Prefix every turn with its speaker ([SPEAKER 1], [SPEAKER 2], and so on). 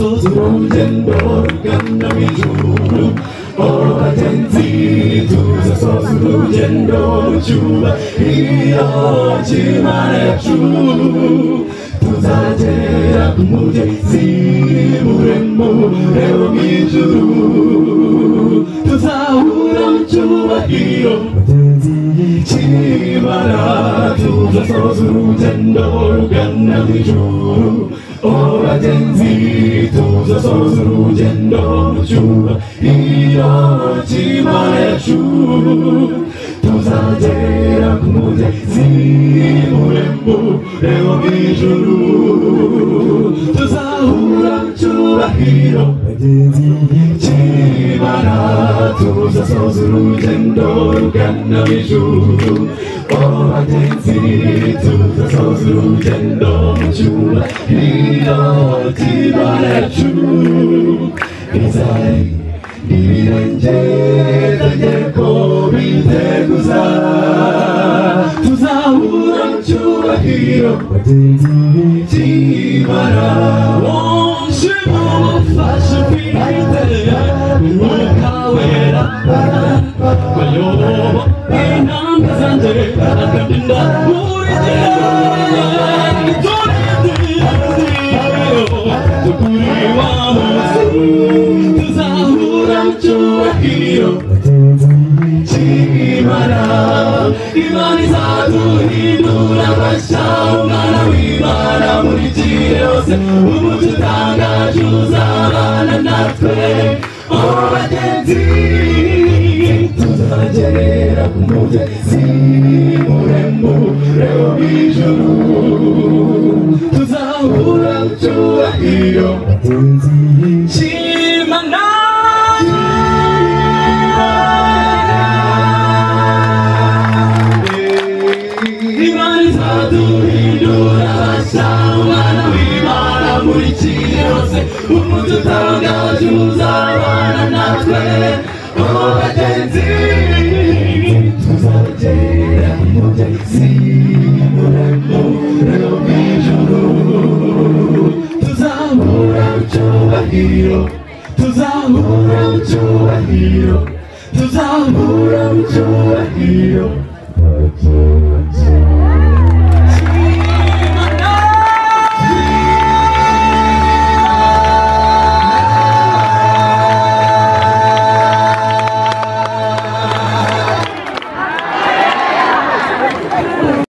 [SPEAKER 1] tuzasoza urugendo rugana mu ijuru abagenzi tuzasoza urugendo mu cyubahiro cy'Imana yacu tuzagera ku mugezi muremure wo mu ijuru tuzahura mu cyubahiro cy'Imana tuzasoza urugendo rugana mu ijuru abagenzi tuzasoza urugendo mu cyubahiro cy'Imana yacu tuzagera ku mugezi muremure wo mu ijuru tuzahura mu cyubahiro cy'Imana tuzasoza urugendo rugana mu ijuru abagenzi tuzasoza urugendo mu cyubahiro cy'Imana yacu bizari ibirenge tegeko biteguza tuzahura mu cyubahiro cy'Imana wonshima ubufasha bwite umwuka wera bayoba intambwe zanjye akagenda buri gihe kuri wa munsi tuzahura mu cyubahiro cy'Imana Imana izaduhindura bashya umwana w'Imana muri gihe hose umucyo utangaje uzabana natwe abagenzi tuzagera ku mugezi muremure wo mu ijuru tuzahura mu cyubahiro cy'Imana Imana izaduhindura bashya umwana w'Imana muri gihe hose umucyo utangaje uzabana natwe abagenzi tuzagera ku mugezi muremure wo mu ijuru tuzahura mu cyubahiro tuzahura mu cyubahiro tuzahura mu cyubahiro